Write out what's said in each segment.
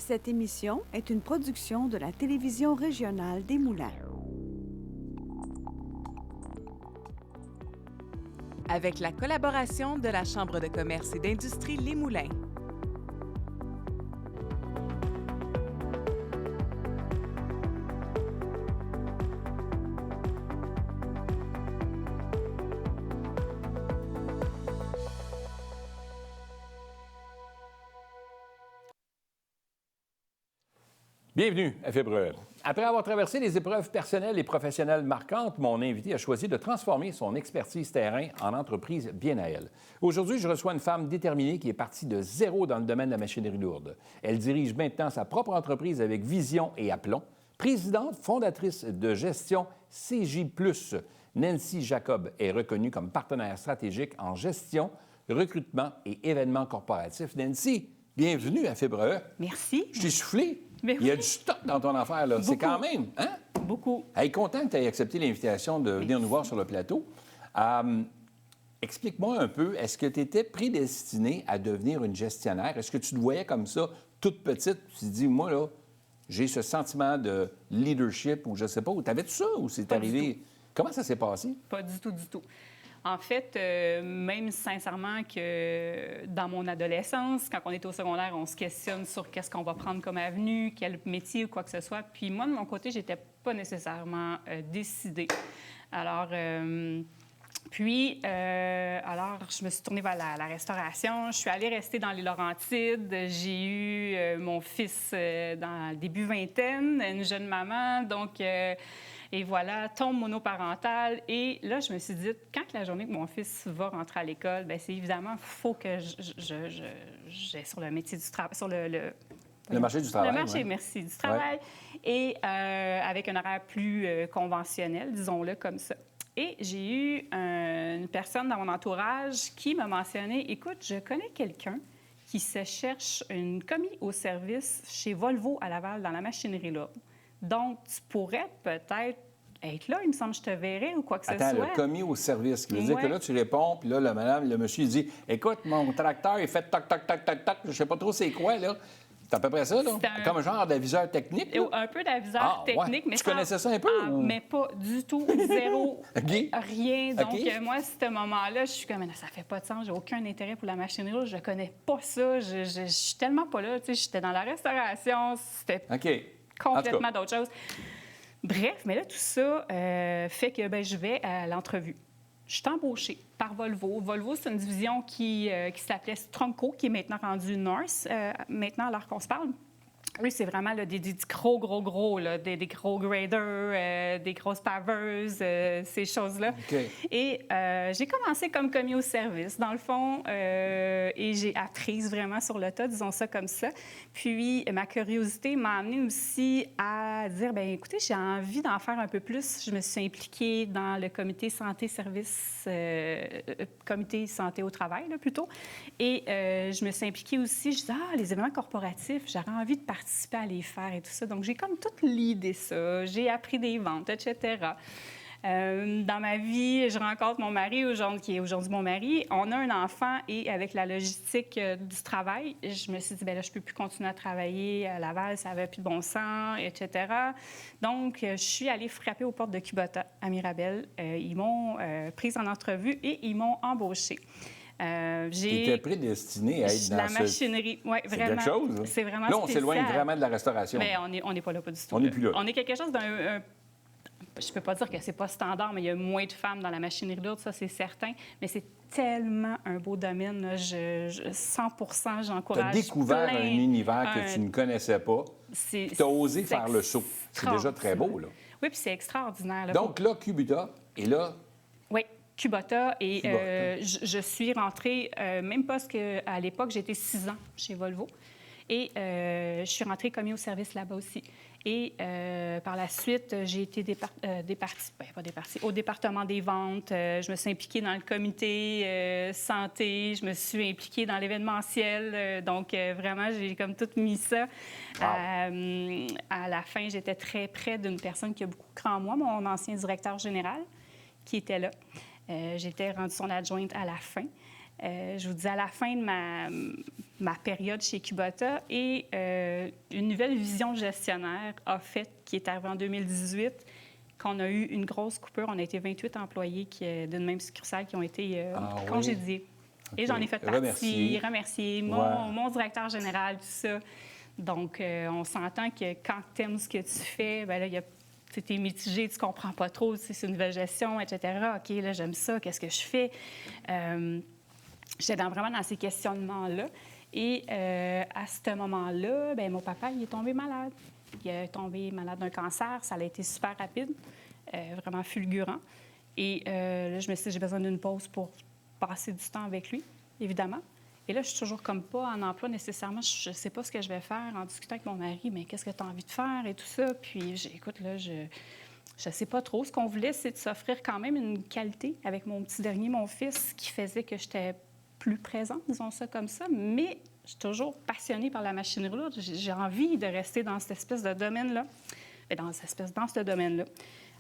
Cette émission est une production de la télévision régionale des Moulins. Avec la collaboration de la Chambre de commerce et d'industrie Les Moulins. Bienvenue à Fibre. Après avoir traversé des épreuves personnelles et professionnelles marquantes, mon invité a choisi de transformer son expertise terrain en entreprise bien à elle. Aujourd'hui, je reçois une femme déterminée qui est partie de zéro dans le domaine de la machinerie lourde. Elle dirige maintenant sa propre entreprise avec vision et aplomb. Présidente fondatrice de gestion CJ+, Nancy Jacob est reconnue comme partenaire stratégique en gestion, recrutement et événements corporatifs. Nancy, bienvenue à Fibre E. Merci. Je t'ai soufflé. Mais Il y a du stock dans ton affaire, là. C'est quand même, hein? Beaucoup. Hey, content que tu aies accepté l'invitation de venir nous voir sur le plateau. Explique-moi un peu, est-ce que tu étais prédestinée à devenir une gestionnaire? Est-ce que tu te voyais comme ça, toute petite? Tu te dis, moi, là, j'ai ce sentiment de leadership ou je sais pas, ou t'avais-tu ça ou c'est arrivé? Comment ça s'est passé? Pas du tout, du tout. En fait, même sincèrement que dans mon adolescence, quand on est au secondaire, on se questionne sur qu'est-ce qu'on va prendre comme avenue, quel métier ou quoi que ce soit. Puis moi, de mon côté, j'étais pas nécessairement décidée. Alors, je me suis tournée vers la restauration. Je suis allée rester dans les Laurentides. J'ai eu mon fils dans le début vingtaine, une jeune maman. Donc, et voilà, tombe monoparentale. Et là, je me suis dit, quand la journée que mon fils va rentrer à l'école, bien, c'est évidemment, il faut que j'aille sur le métier du travail, sur le marché du travail. Le marché, ouais. merci, du travail. Ouais. Et avec un horaire plus conventionnel, disons-le comme ça. Et j'ai eu une personne dans mon entourage qui m'a mentionné, écoute, je connais quelqu'un qui se cherche une commis au service chez Volvo à Laval dans la machinerie lourde. Donc, tu pourrais peut-être être là, il me semble, je te verrai ou quoi que ce soit. Attends, le commis au service, qui veut dire que là, tu réponds, puis là, le monsieur, il dit, écoute, mon tracteur, il fait toc, toc, toc, toc, toc, je sais pas trop c'est quoi, là. C'est à peu près ça, là? Comme un genre d'aviseur technique? Là? Un peu d'aviseur technique. Ouais. Mais tu connaissais ça un peu? Ou... Mais pas du tout. Zéro. Okay. Rien. Donc, okay. Moi, à ce moment-là, je suis comme, ça fait pas de sens. J'ai aucun intérêt pour la machinerie. Je connais pas ça. Je suis tellement pas là. Tu sais, j'étais dans la restauration. C'était complètement d'autre chose. Bref, mais là, tout ça fait que je vais à l'entrevue. Je suis embauchée par Volvo. Volvo, c'est une division qui s'appelait Stromco, qui est maintenant rendue North, maintenant, alors qu'on se parle. Oui, c'est vraiment là, des gros, là, des gros graders, des grosses paveuses, ces choses-là. Okay. Et j'ai commencé comme commis au service, dans le fond, et j'ai appris vraiment sur le tas, disons ça comme ça. Puis, ma curiosité m'a amenée aussi à dire, bien, écoutez, j'ai envie d'en faire un peu plus. Je me suis impliquée dans le comité santé-service, comité santé au travail, là, plutôt. Et je me suis impliquée aussi, je disais, les événements corporatifs, j'aurais envie de participer à les faire et tout ça. Donc, j'ai comme toute l'idée ça. J'ai appris des ventes, etc. Dans ma vie, je rencontre mon mari, qui est aujourd'hui mon mari. On a un enfant et avec la logistique du travail, je me suis dit, bien là, je ne peux plus continuer à travailler à Laval, ça n'avait plus de bon sens, etc. Donc, je suis allée frapper aux portes de Kubota à Mirabel. Ils m'ont prise en entrevue et ils m'ont embauchée. Tu étais prédestiné à être dans la machinerie, oui, vraiment. C'est quelque chose. Hein? C'est vraiment là, on spécial. s'éloigne vraiment de la restauration. Mais on n'est pas là, pas du tout. On n'est plus là. On est quelque chose d'un... Je ne peux pas dire que c'est pas standard, mais il y a moins de femmes dans la machinerie lourde, ça, c'est certain. Mais c'est tellement un beau domaine. Là. 100 j'encourage. Tu as découvert un univers que tu ne connaissais pas. Tu as osé faire le saut. C'est déjà très beau, là. Oui, puis c'est extraordinaire. Là. Donc là, Kubota, et là... Oui. Kubota. Et je suis rentrée, même parce qu'à l'époque, j'étais 6 ans chez Volvo. Et je suis rentrée commis au service là-bas aussi. Et par la suite, j'ai été au département des ventes. Je me suis impliquée dans le comité santé. Je me suis impliquée dans l'événementiel. Donc, vraiment, j'ai comme tout mis ça. Wow. À la fin, j'étais très près d'une personne qui a beaucoup cru en moi, mon ancien directeur général, qui était là. J'étais rendue son adjointe à la fin. Je vous dis, à la fin de ma période chez Kubota, et une nouvelle vision gestionnaire a fait, qui est arrivée en 2018, qu'on a eu une grosse coupure. On a été 28 employés d'une même succursale qui ont été congédiés. Oui. Et j'en ai fait partie, remercier mon directeur général, tout ça. Donc, on s'entend que quand tu aimes ce que tu fais, bien là, tu es mitigé, tu comprends pas trop, c'est une nouvelle gestion, etc. OK, là, j'aime ça, qu'est-ce que je fais? J'étais vraiment dans ces questionnements-là. Et à ce moment-là, bien, mon papa, il est tombé malade. Il est tombé malade d'un cancer. Ça a été super rapide, vraiment fulgurant. Et là, je me suis dit, j'ai besoin d'une pause pour passer du temps avec lui, évidemment. Et là, je suis toujours comme pas en emploi nécessairement. Je ne sais pas ce que je vais faire en discutant avec mon mari, mais qu'est-ce que tu as envie de faire et tout ça. Puis, écoute, là, je ne sais pas trop. Ce qu'on voulait, c'est de s'offrir quand même une qualité avec mon petit dernier, mon fils, qui faisait que j'étais plus présente, disons ça comme ça. Mais je suis toujours passionnée par la machinerie lourde. J'ai envie de rester dans cette espèce de domaine-là. Dans ce domaine-là.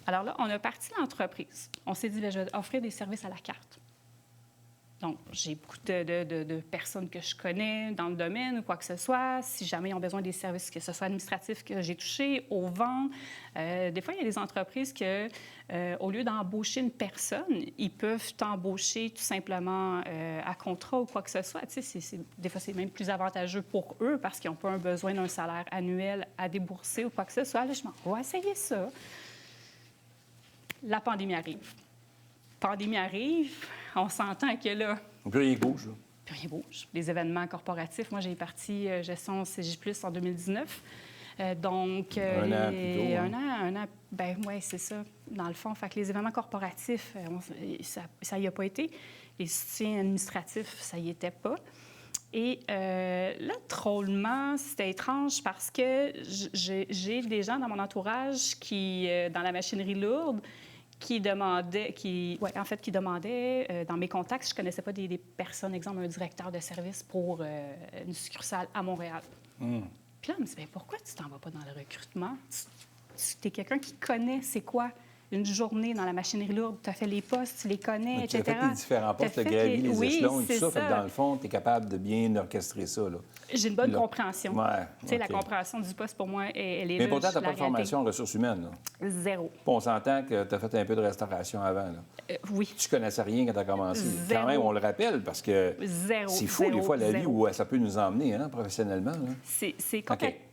Alors là, on a parti l'entreprise. On s'est dit, bien, je vais offrir des services à la carte. Donc, j'ai beaucoup de personnes que je connais dans le domaine ou quoi que ce soit. Si jamais ils ont besoin des services, que ce soit administratifs que j'ai touchés, aux ventes. Des fois, il y a des entreprises que, au lieu d'embaucher une personne, ils peuvent t'embaucher tout simplement à contrat ou quoi que ce soit. Tu sais, des fois, c'est même plus avantageux pour eux parce qu'ils n'ont pas un besoin d'un salaire annuel à débourser ou quoi que ce soit. Là, je m'en vais essayer ça. La pandémie arrive. On s'entend que là... Plus rien bouge. Plus rien bouge. Les événements corporatifs, moi, j'ai parti gestion CJ+, en 2019. Donc... un an plus tôt. Un an, bien, oui, c'est ça, dans le fond. Fait que les événements corporatifs, ça y a pas été. Les soutiens administratifs, ça y était pas. Et là, drôlement, c'était étrange parce que j'ai des gens dans mon entourage qui, dans la machinerie lourde, qui demandaient, dans mes contacts, je ne connaissais pas des personnes, exemple, un directeur de service pour une succursale à Montréal. Puis là, je me dis, bien, pourquoi tu t'en vas pas dans le recrutement? Tu es quelqu'un qui connaît c'est quoi une journée dans la machinerie lourde, tu as fait les postes, tu les connais, etc. Tu as fait les différents postes, tu as gravi les échelons et tout ça. Fait que dans le fond, tu es capable de bien orchestrer ça. Là. J'ai une bonne compréhension. Ouais, tu sais, la compréhension du poste, pour moi, elle est Mais là. pourtant, tu n'as pas de formation en ressources humaines. Là. Zéro. Puis on s'entend que tu as fait un peu de restauration avant. Là. Oui. Tu ne connaissais rien quand tu as commencé. Zéro. Quand même, on le rappelle, parce que c'est fou, des fois, la vie où ça peut nous emmener professionnellement. Là.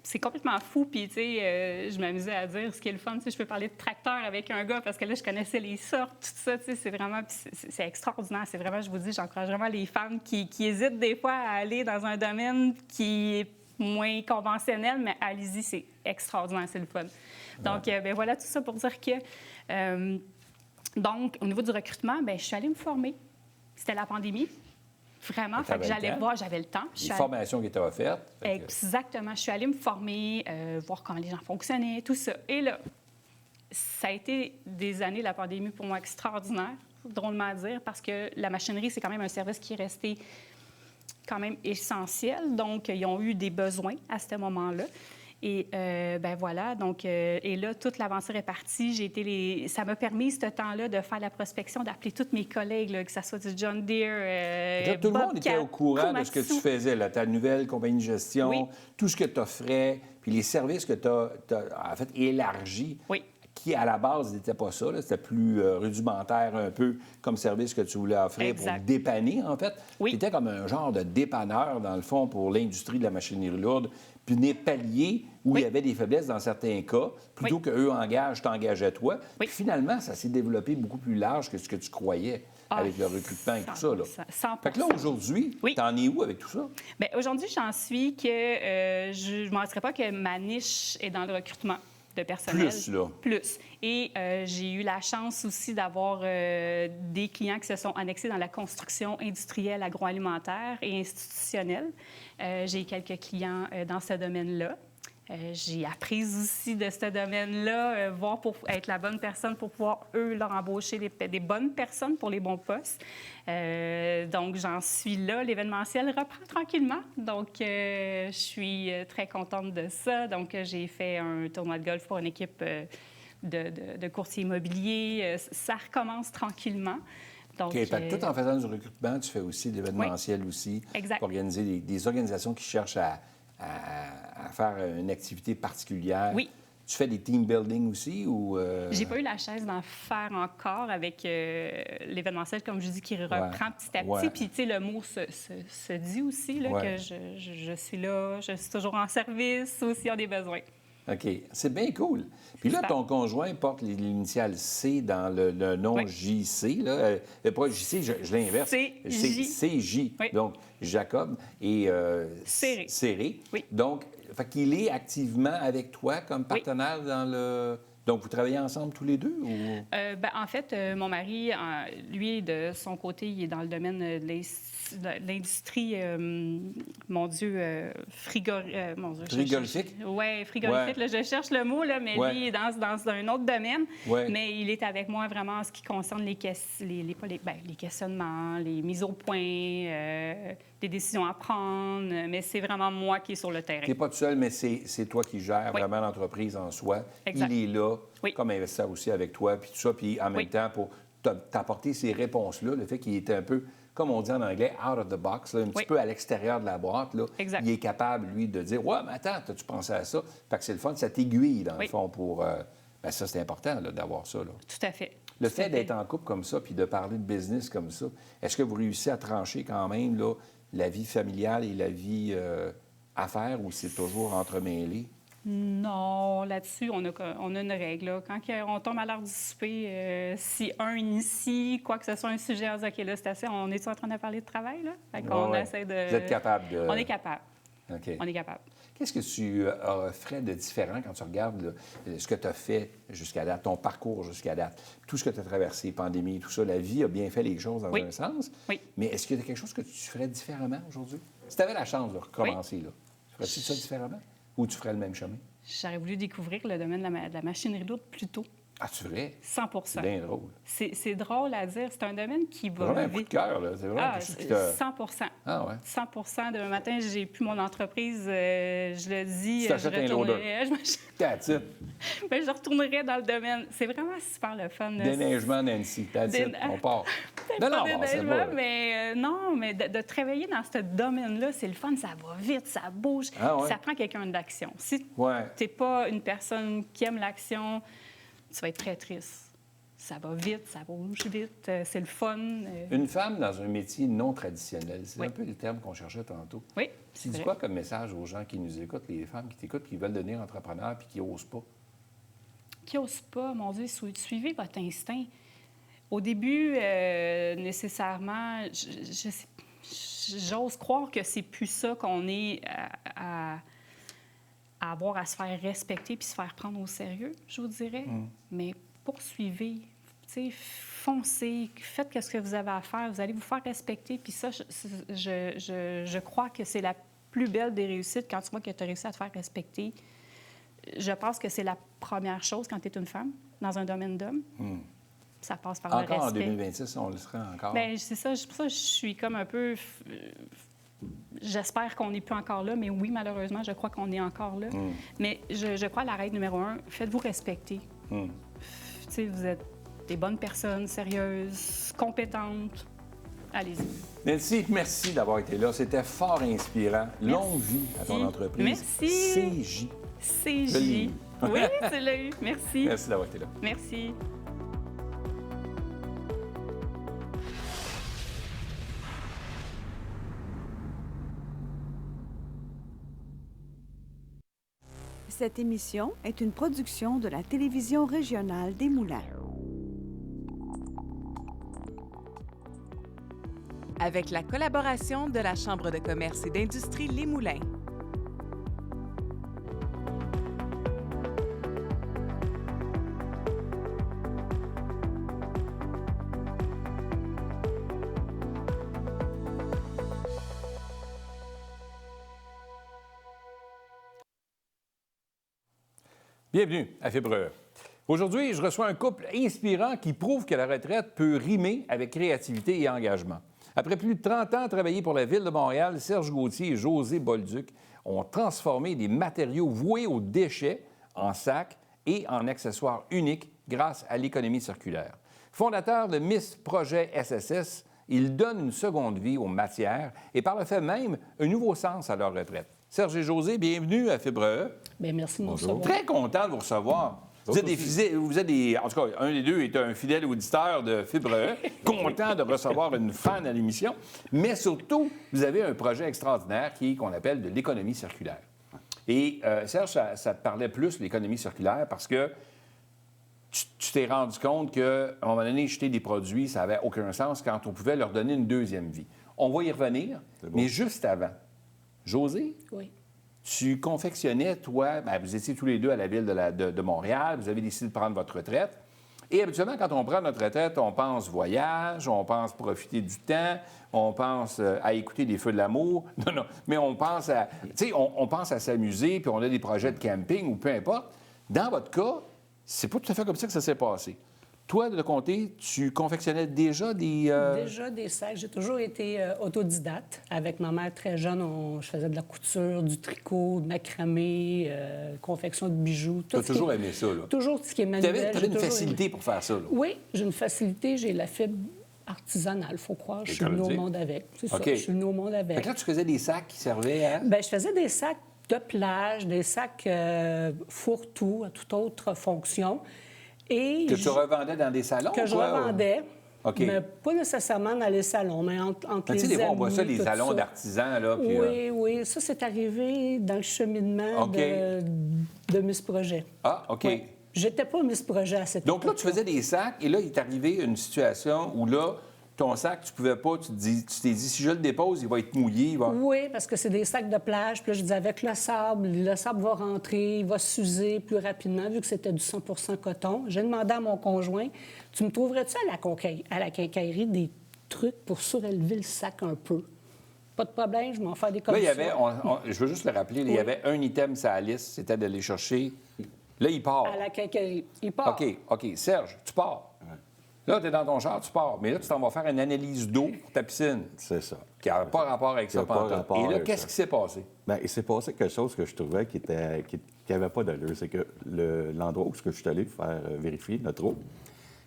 C'est complètement fou. Puis, tu sais, je m'amusais à dire ce qui est le fun. Tu sais, je peux parler de tracteur avec un gars parce que là, je connaissais les sortes, tout ça. Tu sais, c'est vraiment... C'est extraordinaire. C'est vraiment, je vous dis, j'encourage vraiment les femmes qui hésitent des fois à aller dans un domaine qui est moins conventionnel, mais allez-y, c'est extraordinaire, c'est le fun. Donc, bien voilà, tout ça pour dire que... donc, au niveau du recrutement, bien, je suis allée me former. C'était la pandémie. Vraiment, fait que j'allais voir, j'avais le temps. Les formations qui étaient offertes. Exactement. Je suis allée me former, voir comment les gens fonctionnaient, tout ça. Et là, ça a été des années, la pandémie, pour moi, extraordinaire, drôlement à dire, parce que la machinerie, c'est quand même un service qui est resté quand même essentiel. Donc, ils ont eu des besoins à ce moment-là. Et ben voilà, donc, et là, toute l'aventure est partie. Ça m'a permis, ce temps-là, de faire la prospection, d'appeler tous mes collègues, là, que ce soit du John Deere, tout le monde était au courant de ce que tu faisais, là, ta nouvelle compagnie de gestion, tout ce que tu offrais, puis les services que tu as, en fait, élargis. Oui. Qui, à la base, n'était pas ça. C'était plus rudimentaire un peu comme service que tu voulais offrir pour dépanner, en fait. Oui. Tu étais comme un genre de dépanneur, dans le fond, pour l'industrie de la machinerie lourde, puis venir pallier où il y avait des faiblesses dans certains cas, plutôt qu'eux engagent, t'engageais toi. Oui. Puis finalement, ça s'est développé beaucoup plus large que ce que tu croyais avec le recrutement et tout ça. Là. 100%. Fait que là, aujourd'hui, t'en es où avec tout ça? Bien, aujourd'hui, j'en suis que je ne mentirais pas que ma niche est dans le recrutement de personnel. Plus, là. Plus. Et j'ai eu la chance aussi d'avoir des clients qui se sont annexés dans la construction industrielle, agroalimentaire et institutionnelle. J'ai quelques clients dans ce domaine-là. J'ai appris aussi de ce domaine-là, voir pour être la bonne personne pour pouvoir, eux, leur embaucher des bonnes personnes pour les bons postes. Donc, j'en suis là. L'événementiel reprend tranquillement. Donc, je suis très contente de ça. Donc, j'ai fait un tournoi de golf pour une équipe de courtiers immobiliers. Ça recommence tranquillement. Donc, OK, fait que tout en faisant du recrutement, tu fais aussi de l'événementiel aussi. Exact. Pour organiser des organisations qui cherchent à faire une activité particulière. Oui. Tu fais des team building aussi ou... J'ai pas eu la chance d'en faire encore avec l'événementiel, comme je dis, qui reprend petit à petit. Ouais. Puis, tu sais, le mot se dit aussi, là, Ouais. que je suis là, je suis toujours en service, aussi, on a des besoins. OK. C'est bien cool. Puis là, Super. ton conjoint porte l'initiale C dans le nom Oui. JC. Là. Pas JC, je l'inverse. CJ. CJ. Oui. Donc, Jacob et Serré. Oui. Donc, fait qu'il est activement avec toi comme partenaire dans le... Donc, vous travaillez ensemble tous les deux? Ou... En fait, mon mari, lui, de son côté, il est dans le domaine de l'industrie, mon Dieu, Frigorifique? Oui, frigorifique. Ouais. Là, je cherche le mot, là, mais Ouais. lui, il est dans un autre domaine. Ouais. Mais il est avec moi vraiment en ce qui concerne les questionnements, les mises au point, des décisions à prendre. Mais c'est vraiment moi qui est sur le terrain. Tu n'es pas tout seul, mais c'est toi qui gères Oui. vraiment l'entreprise en soi. Exact. Il est là Oui. comme investisseur aussi avec toi, puis tout ça, puis en même temps pour t'apporter ces réponses-là, le fait qu'il était un peu, comme on dit en anglais, out of the box, là, un petit Oui. peu à l'extérieur de la boîte. Là. Exact. Il est capable, lui, de dire « Ouais, mais attends, as-tu pensé à ça? » Fait que c'est le fun, ça t'aiguille, dans le Oui. fond, pour... ça, c'est important là, d'avoir ça. Là. Tout à fait. Le Tout fait à d'être en couple comme ça, puis de parler de business comme ça, est-ce que vous réussissez à trancher quand même là, la vie familiale et la vie affaires, ou c'est toujours entremêlé? Non, là-dessus, on a une règle. Là. Quand on tombe à l'heure du souper, si un initie quoi que ce soit un sujet, on dit, OK, là, c'est assez, on est en train de parler de travail? Là? Fait qu'on essaie de... Vous êtes capable de... On est capable. OK. On est capable. Qu'est-ce que tu ferais de différent quand tu regardes là, ce que tu as fait jusqu'à date, ton parcours jusqu'à date, tout ce que tu as traversé, pandémie, tout ça? La vie a bien fait les choses dans un sens. Oui. Mais est-ce qu'il y a quelque chose que tu ferais différemment aujourd'hui? Si tu avais la chance de recommencer, là, ferais-tu ça différemment? Ou tu ferais le même chemin? J'aurais voulu découvrir le domaine de la machinerie lourde plus tôt. Ah, tu ferais? 100 C'est bien drôle. C'est drôle à dire. C'est un domaine qui va Vraiment un coup de vite. cœur, là. C'est vraiment quelque chose qui te... 100 Ah ouais? 100 Demain matin, j'ai plus mon entreprise. Je le dis, Tu t'achètes un retournerais. That's it. Ben, je retournerais dans le domaine. C'est vraiment super le fun. Déneigement, Nancy. That's it. On part. Peut-être pas déneigement, mais non, mais de travailler dans ce domaine-là, c'est le fun. Ça va vite, ça bouge. Ah ouais? Ça prend quelqu'un d'action. Si Ouais. tu n'es pas une personne qui aime l'action, tu vas être très triste. Ça va vite, ça bouge vite, c'est le fun. Une femme dans un métier non traditionnel, c'est Oui. un peu le terme qu'on cherchait tantôt. Oui, Tu c'est dis vrai. quoi comme message aux gens qui nous écoutent, les femmes qui t'écoutent, qui veulent devenir entrepreneurs puis qui n'osent pas? Qui n'ose pas, mon Dieu, suivez votre instinct. Au début, nécessairement, j'ose croire que c'est plus ça qu'on est à avoir à se faire respecter puis se faire prendre au sérieux, je vous dirais. Mais poursuivez, tu sais, foncez, faites ce que vous avez à faire, vous allez vous faire respecter. Puis ça, je crois que c'est la plus belle des réussites quand tu vois que tu as réussi à te faire respecter. Je pense que c'est la première chose quand tu es une femme dans un domaine d'homme. Ça passe par le respect. Encore en 2026, on le sera encore. Bien, c'est ça. Pour ça, je suis comme un peu... J'espère qu'on n'est plus encore là, mais oui, malheureusement, je crois qu'on est encore là. Mais je crois à la règle numéro 1, faites-vous respecter. Tu sais, vous êtes des bonnes personnes, sérieuses, compétentes. Allez-y. Nancy, merci d'avoir été là. C'était fort inspirant. Longue vie à ton entreprise. Merci. CJ. CJ. Joli. Oui, tu l'as eu. Merci. Merci d'avoir été là. Merci. Cette émission est une production de la télévision régionale des Moulins. Avec la collaboration de la Chambre de commerce et d'industrie Les Moulins. Bienvenue à Fibre. Aujourd'hui, je reçois un couple inspirant qui prouve que la retraite peut rimer avec créativité et engagement. Après plus de 30 ans à travailler pour la Ville de Montréal, Serge Gauthier et José Bolduc ont transformé des matériaux voués aux déchets en sacs et en accessoires uniques grâce à l'économie circulaire. Fondateur de Miss Projet SSS, il donne une seconde vie aux matières et par le fait même un nouveau sens à leur retraite. Serge et José, bienvenue à Fibre E. Bien, merci de nous recevoir. Très content de vous recevoir. Vous êtes en tout cas, un des deux est un fidèle auditeur de Fibre E, content de recevoir une fan à l'émission, mais surtout, vous avez un projet extraordinaire qu'on appelle de l'économie circulaire. Et Serge, ça te parlait plus, l'économie circulaire, parce que tu t'es rendu compte qu'à un moment donné, jeter des produits, ça n'avait aucun sens quand on pouvait leur donner une deuxième vie. On va y revenir, mais juste avant. José? Oui. Tu confectionnais, toi, vous étiez tous les deux à la ville de Montréal, vous avez décidé de prendre votre retraite. Et habituellement, quand on prend notre retraite, on pense voyage, on pense profiter du temps, on pense à écouter des feux de l'amour. Non, mais on pense à, on pense à s'amuser, puis on a des projets de camping ou peu importe. Dans votre cas, c'est pas tout à fait comme ça que ça s'est passé. Toi, de côté, tu confectionnais déjà des... Déjà des sacs. J'ai toujours été autodidacte. Avec ma mère très jeune, je faisais de la couture, du tricot, de macramé, confection de bijoux. Tu as toujours aimé ça, là? Toujours ce qui est manuel. Tu avais une facilité pour faire ça, là? Oui, j'ai une facilité. J'ai la fibre artisanale, il faut croire. Je suis venue au monde avec. C'est ça, je suis venue au monde avec. Fait que là, tu faisais des sacs qui servaient à... Bien, je faisais des sacs de plage, des sacs fourre-tout, à toute autre fonction. Et que tu revendais dans des salons? Que je revendais, mais pas nécessairement dans les salons, mais entre les amis. Des fois, on voit ça, les salons d'artisans, là. Puis, oui. Ça, c'est arrivé dans le cheminement de Miss Projet. Ah, OK. Oui. J'étais pas Miss Projet à cette époque. Donc là, tu faisais des sacs, et là, il est arrivé une situation où là, ton sac, tu pouvais pas, tu t'es dit, si je le dépose, il va être mouillé. Oui, parce que c'est des sacs de plage. Puis là, je disais, avec le sable va rentrer, il va s'user plus rapidement, vu que c'était du 100 coton. J'ai demandé à mon conjoint, tu me trouverais-tu à la quincaillerie des trucs pour surélever le sac un peu? Pas de problème, je m'en fais des commissions. Là, il y avait, je veux juste le rappeler, il y avait un item sur la liste, c'était d'aller chercher. Là, il part. À la quincaillerie. Il part. OK. Serge, tu pars. Là, tu es dans ton char, tu pars. Mais là, tu t'en vas faire une analyse d'eau pour ta piscine. C'est ça. Qui n'a pas rapport avec ça. Et là, qu'est-ce qui s'est passé? Bien, il s'est passé quelque chose que je trouvais qui n'avait pas d'allure. C'est que l'endroit où je suis allé faire vérifier notre eau,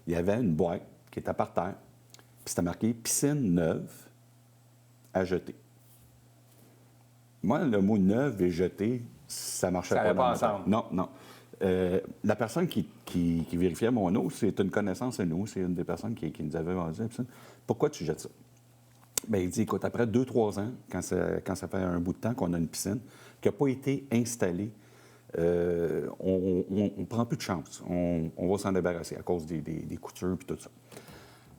il y avait une boîte qui était par terre. Puis c'était marqué « piscine neuve à jeter ». Moi, le mot « neuve » et « jeter », ça marchait pas. Ça n'allait pas ensemble. Non. La personne qui vérifiait mon eau, c'est une connaissance à nous. C'est une des personnes qui nous avait vendu. Pourquoi tu jettes ça? Bien, il dit, écoute, après 2-3 ans, quand ça fait un bout de temps qu'on a une piscine qui n'a pas été installée, on ne prend plus de chance. On va s'en débarrasser à cause des coutures et tout ça.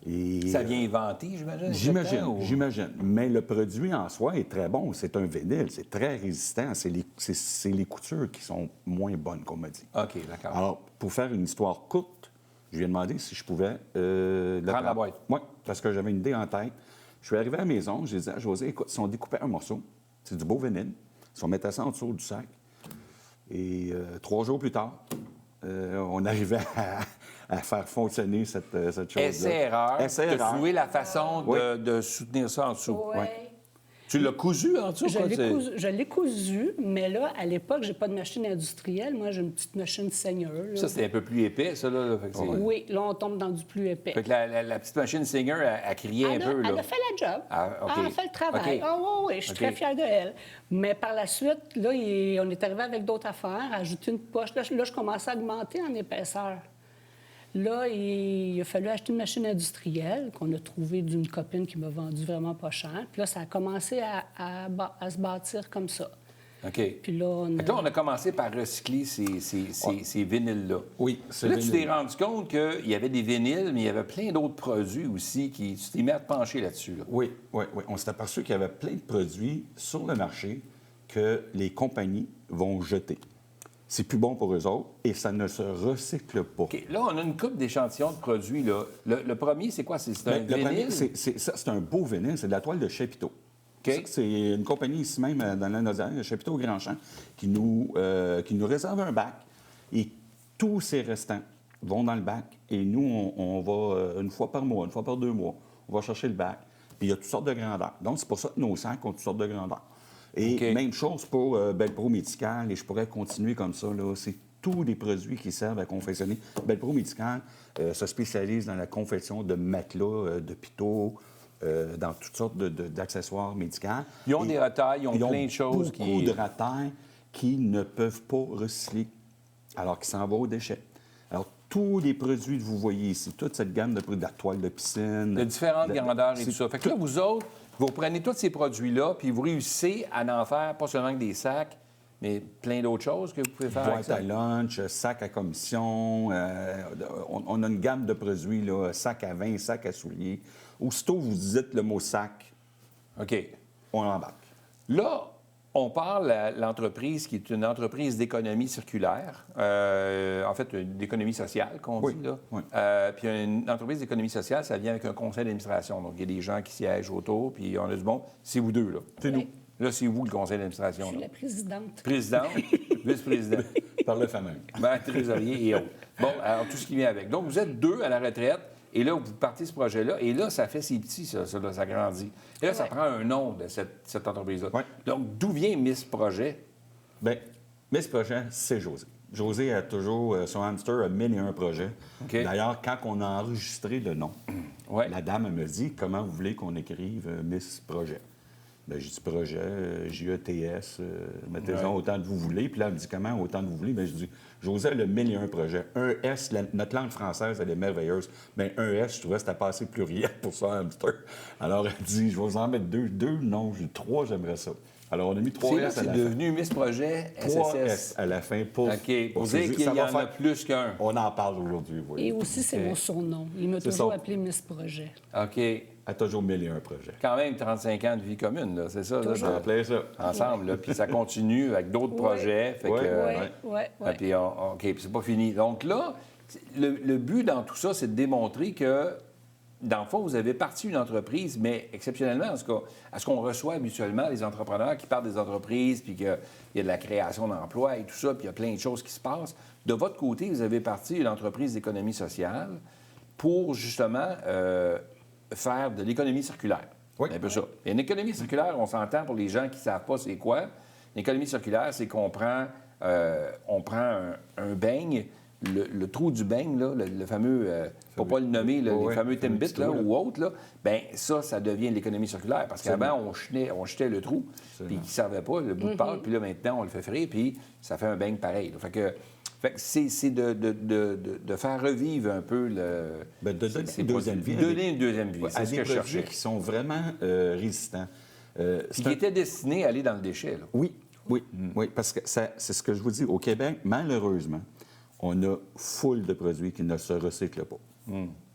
Et, ça vient inventer, j'imagine? J'imagine. Mais le produit en soi est très bon. C'est un vinyle. C'est très résistant. C'est les coutures qui sont moins bonnes, qu'on m'a dit. OK, d'accord. Alors, pour faire une histoire courte, je lui ai demandé si je pouvais... prendre la boîte. Oui, parce que j'avais une idée en tête. Je suis arrivé à la maison, j'ai dit à José, écoute, si on découpait un morceau, c'est du beau vinyle, si on mettait ça en dessous du sac, et 3 jours plus tard, on arrivait à faire fonctionner cette chose-là. Essai-erreur. Tu as trouvé la façon Oui. de soutenir ça en dessous. Oui. Tu l'as cousu en dessous? Je l'ai cousu, mais là, à l'époque, j'ai pas de machine industrielle. Moi, j'ai une petite machine Seigneur. Là. Ça, c'était un peu plus épais, ça, là. Oui, là, on tombe dans du plus épais. Fait que la petite machine Singer, elle criait un peu, là. Elle a fait la job. Elle a fait le travail. OK. Ah oui, je suis très fière de elle. Mais par la suite, là, on est arrivé avec d'autres affaires, ajouter une poche. Là, je commençais à augmenter en épaisseur. Là, il a fallu acheter une machine industrielle qu'on a trouvée d'une copine qui m'a vendu vraiment pas cher. Puis là, ça a commencé à se bâtir comme ça. OK. Puis là, on a commencé par recycler ces vinyles-là. Oui, c'est là, tu t'es rendu compte qu'il y avait des vinyles, mais il y avait plein d'autres produits aussi qui... Tu t'es mis à te pencher là-dessus. Là. Oui. On s'est aperçu qu'il y avait plein de produits sur le marché que les compagnies vont jeter. C'est plus bon pour eux autres et ça ne se recycle pas. OK. Là, on a une coupe d'échantillons de produits. Là. Le premier, c'est quoi? C'est un Le premier, vinyle? c'est un beau vinyle. C'est de la toile de chapiteau. OK. C'est une compagnie ici même dans la Naudière, Chapiteau Grand Champ, qui nous réserve un bac. Et tous ces restants vont dans le bac. Et nous, on va une fois par mois, une fois par 2 mois, on va chercher le bac. Puis il y a toutes sortes de grandeurs. Donc, c'est pour ça que nos sacs ont toutes sortes de grandeurs. Et même chose pour Belpro Médical, et je pourrais continuer comme ça. Là. C'est tous les produits qui servent à confectionner. Belpro Médical se spécialise dans la confection de matelas, d'hôpitaux, dans toutes sortes d'accessoires médicaux. Ils ont des retailles, ils ont plein de choses beaucoup de retailles qui ne peuvent pas recycler, alors qu'ils s'en vont aux déchets. Alors, tous les produits que vous voyez ici, toute cette gamme de produits, de la toile de piscine... De différentes grandeurs et tout ça. Fait que là, vous autres, vous prenez tous ces produits-là, puis vous réussissez à en faire pas seulement que des sacs, mais plein d'autres choses que vous pouvez faire avec Boîte ça. à lunch, sac à commission. On a une gamme de produits, là, sac à vin, sac à souliers. Aussitôt vous dites le mot sac, OK. on embarque. Là, on parle à l'entreprise qui est une entreprise d'économie circulaire, en fait, d'économie sociale, qu'on Oui, dit. Là. oui. Puis une entreprise d'économie sociale, ça vient avec un conseil d'administration. Donc, il y a des gens qui siègent autour, puis on a du bon. C'est vous deux, là. C'est nous, Là, c'est vous, le conseil Je d'administration. suis là. la présidente. Président, vice-président, par le fameux. trésorier et autres. Bon, alors, tout ce qui vient avec. Donc, vous êtes deux à la retraite. Et là, vous partez ce projet-là, et là, ça fait ses petits, ça grandit. Et là, ça prend un nom de cette entreprise-là. Ouais. Donc, d'où vient Miss Projet? Bien, mais ce projet, c'est José. José a toujours, son hamster a 1001 projets. OK. D'ailleurs, quand on a enregistré le nom, Ouais. la dame elle me dit comment vous voulez qu'on écrive Miss Projet. Bien, j'ai dit projet, J-E-T-S, mettez-en autant que vous voulez. Puis là, elle me dit comment autant que vous voulez. Bien, je dis, José a le 1001 projets. Un S, notre langue française, elle est merveilleuse. Mais un S, je trouvais que c'était pas assez pluriel pour ça, hamster. Alors, elle dit, je vais vous en mettre deux. Deux, non, j'ai trois, j'aimerais ça. Alors, on a mis trois C'est là S que à c'est la fin. devenu Miss Projet Trois SSS. S à la fin pour... OK. Pour se dire qu'il ça y va en a faire- plus qu'un. On en parle aujourd'hui, vous voyez. Et aussi, c'est mon surnom. Il m'a C'est toujours ça. appelé Miss Projet. OK. Elle a toujours 1001 projets. Quand même 35 ans de vie commune, là, c'est ça? là, Ça me plaît, ça. ensemble, là. Puis ça continue avec d'autres projets. Fait que, Ouais. Ah, puis OK, puis c'est pas fini. Donc là, le but dans tout ça, c'est de démontrer que, dans le fond, vous avez parti une entreprise, mais exceptionnellement, en tout cas, à ce qu'on reçoit habituellement, les entrepreneurs qui partent des entreprises, puis qu'il y a de la création d'emplois et tout ça, puis il y a plein de choses qui se passent. De votre côté, vous avez parti une entreprise d'économie sociale pour, justement, faire de l'économie circulaire. Oui. C'est un peu ça. Et une économie circulaire, on s'entend pour les gens qui ne savent pas c'est quoi. Une économie circulaire, c'est qu'on prend, un beigne, le trou du beigne, là, le fameux, pour pas le nommer, là, Ouais, les fameux le fameux Timbits petit là, trou, là. ou autres, là, bien, ça devient l'économie circulaire. Parce qu'avant, on jetait le trou, puis qui ne servait pas, le bout de pâte, puis là, maintenant, on le fait frire, puis ça fait un beigne pareil. là. Fait que c'est de faire revivre un peu le... Ben, de donner ces une deuxième produits. vie. Donner une deuxième vie, Ouais, c'est à ce des que je produits cherchais. qui sont vraiment résistants. Puis qui était destiné à aller dans le déchet, là. Oui, parce que c'est ce que je vous dis. Au Québec, malheureusement, on a foule de produits qui ne se recyclent pas.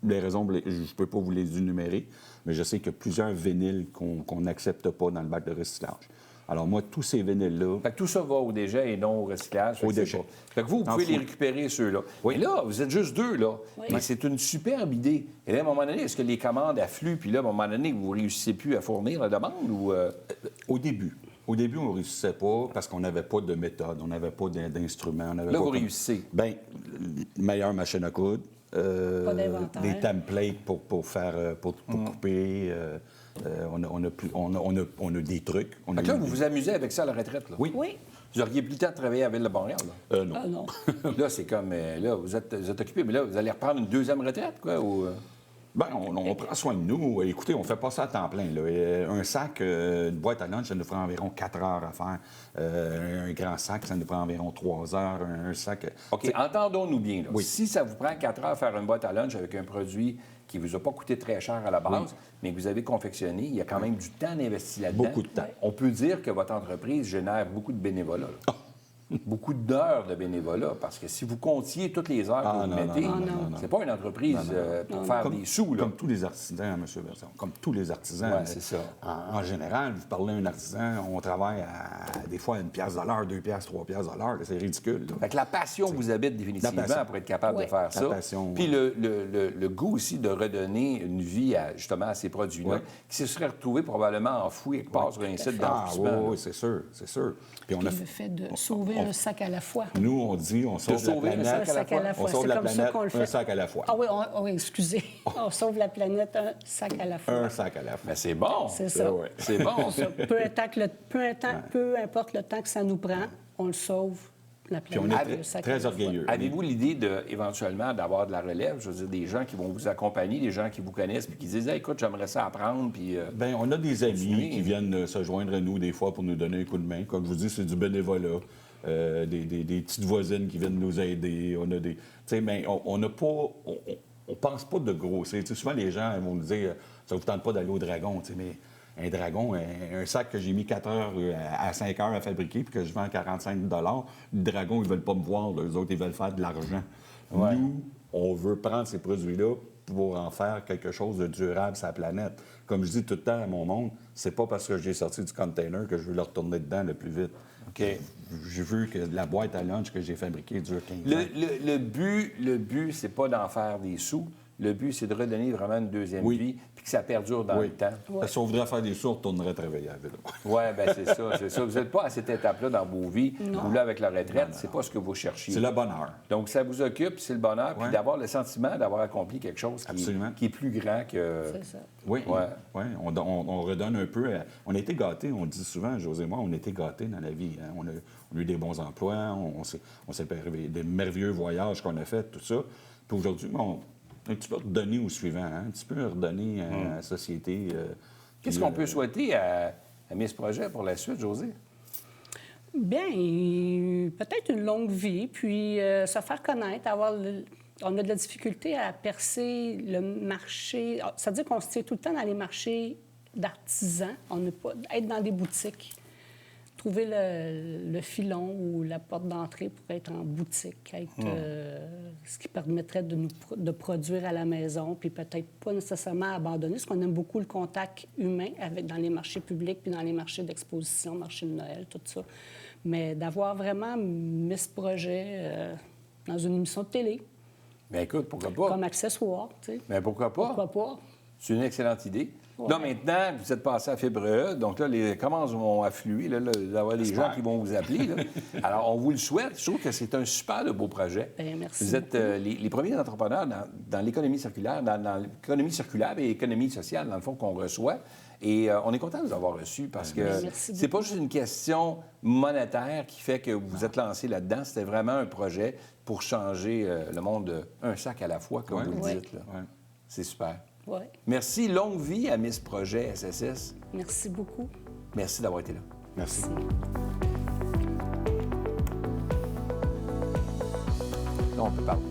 Les raisons, je ne peux pas vous les énumérer, mais je sais qu'il y a plusieurs vinyles qu'on n'accepte pas dans le bac de recyclage. Alors moi, tous ces vinyles-là... Fait que tout ça va au déchet et non au recyclage. Au Fait que c'est déchet. pas- Fait que vous pouvez les récupérer, ceux-là. Oui. Et là, vous êtes juste deux, là. Mais c'est une superbe idée. Et là, à un moment donné, est-ce que les commandes affluent, puis là, à un moment donné, vous ne réussissez plus à fournir la demande ou... Au début, on ne réussissait pas parce qu'on n'avait pas de méthode, on n'avait pas d'instruments. Là, vous réussissez. Bien, meilleure machine à coudre. d'inventaire. Des templates pour couper. On a des trucs. Fait que là, vous vous amusez avec ça à la retraite, là. Oui. Oui. Vous n'auriez plus le temps de travailler à Ville-de-Montréal, là. Non. Ah non. Là, c'est comme... là, vous êtes occupé, mais là, vous allez reprendre une deuxième retraite, quoi, ou... Ben, on prend soin de nous. Écoutez, on fait pas ça à temps plein. Là. Un sac, une boîte à lunch, ça nous prend environ 4 heures à faire. Un grand sac, ça nous prend environ 3 heures. Un sac... OK, entendons-nous bien. Là. Oui. Si ça vous prend 4 heures à faire une boîte à lunch avec un produit qui ne vous a pas coûté très cher à la base, mais que vous avez confectionné, il y a quand même du temps investi là-dedans. Beaucoup de temps. On peut dire que votre entreprise génère beaucoup de bénévolat. là. Beaucoup d'heures de bénévolat, parce que si vous comptiez toutes les heures que vous non, mettez, non, c'est pas une entreprise pour faire des sous. Là. Comme tous les artisans, M. Berton. Comme tous les artisans. Ouais, c'est ça. En général, vous parlez à un artisan, on travaille des fois à 1 pièce $, 2 pièces, 3 pièces $. C'est ridicule. là. Fait que la passion vous habite définitivement passion. pour être capable de faire La ça. passion, Puis le goût aussi de redonner une vie justement à ces produits-là, Ouais. qui se seraient retrouvés probablement enfouis quelque part sur un site d'enfouissement. oui, c'est sûr, c'est sûr. Puis on Puis a le fait de sauver un sac à la fois. Nous, on dit, on sauve la sauver un planète. sac à la fois. On sauve C'est la comme ça planète, qu'on le un fait. sac à la fois. Ah oui, excusez. On sauve la planète, un sac à la fois. Un sac à la fois. Mais c'est bon. C'est ça. ouais. C'est bon. Ça, peu importe le temps que ça nous prend, on le sauve La Puis on planète, est le sac très à orgueilleux. Avez-vous l'idée éventuellement d'avoir de la relève? Je veux dire, des gens qui vont vous accompagner, des gens qui vous connaissent, puis qui disent hey, écoute, j'aimerais ça apprendre, puis... Bien, on a des amis continuer. qui viennent se joindre à nous des fois pour nous donner un coup de main. Comme je vous dis, c'est du bénévolat. Des petites voisines qui viennent nous aider. On a des... Tu sais, mais on n'a pas... On pense pas de grossir. Tu sais, souvent, les gens vont nous dire ça vous tente pas d'aller au dragon, tu sais, mais... Un dragon, un sac que j'ai mis 4 heures à 5 heures à fabriquer puis que je vends à 45 $, le dragon, ils veulent pas me voir. Là. Eux autres, ils veulent faire de l'argent. Ouais. Nous, on veut prendre ces produits-là pour en faire quelque chose de durable sur la planète. Comme je dis tout le temps à mon monde, c'est pas parce que j'ai sorti du container que je veux le retourner dedans le plus vite. OK. Je veux que la boîte à lunch que j'ai fabriquée dure 15 ans. Le but, c'est pas d'en faire des sous. Le but, c'est de redonner vraiment une deuxième Oui. vie, puis que ça perdure dans le temps. Parce que si on voudrait faire des sous, on retournerait travailler à la vélo. Oui, bien, c'est ça, c'est ça. Vous n'êtes pas à cette étape-là dans vos vies. Vous, là, avec la retraite, c'est pas ce que vous cherchiez. C'est le bonheur. Donc, ça vous occupe, c'est le bonheur, puis Ouais. d'avoir le sentiment d'avoir accompli quelque chose Absolument. qui est plus grand que... C'est ça. Oui, Ouais. ouais. On redonne un peu. On a été gâtés, on dit souvent, José et moi, on a été gâtés dans la vie. Hein. On a eu des bons emplois, on s'est permis des merveilleux voyages qu'on a faits, tout ça. Puis aujourd'hui, un petit peu redonner au suivant, hein? Un petit peu redonner à la société. Qu'est-ce puis, qu'on peut souhaiter à Miss Projet pour la suite, José? Bien, peut-être une longue vie, puis se faire connaître, on a de la difficulté à percer le marché. C'est-à-dire qu'on se tient tout le temps dans les marchés d'artisans. On n'a pas être dans des boutiques. Trouver le filon ou la porte d'entrée pour être en boutique, ce qui permettrait de produire à la maison, puis peut-être pas nécessairement abandonner, parce qu'on aime beaucoup le contact humain dans les marchés publics, puis dans les marchés d'exposition, marché de Noël, tout ça. Mais d'avoir vraiment Miss Projet dans une émission de télé, Bien, écoute, pourquoi pas? comme accessoire, tu sais. Bien, pourquoi pas? Pourquoi pas? C'est une excellente idée. Ouais. Là, maintenant, vous êtes passé à Fibre E, donc là, les commandes vont affluer, là, d'avoir des gens qui vont vous appeler. Là. Alors, on vous le souhaite. Je trouve que c'est un super de beau projet. Bien, merci Vous êtes les premiers entrepreneurs dans l'économie circulaire, dans l'économie circulaire et l'économie sociale, dans le fond, qu'on reçoit. Et on est content de vous avoir reçus parce que Merci c'est pas juste une question monétaire qui fait que vous êtes lancé là-dedans. C'était vraiment un projet pour changer le monde un sac à la fois, comme vous le dites. Là. Ouais. C'est super. Oui. Merci. Longue vie à Miss Projet SSS. Merci beaucoup. Merci d'avoir été là. Merci. Là, on peut parler.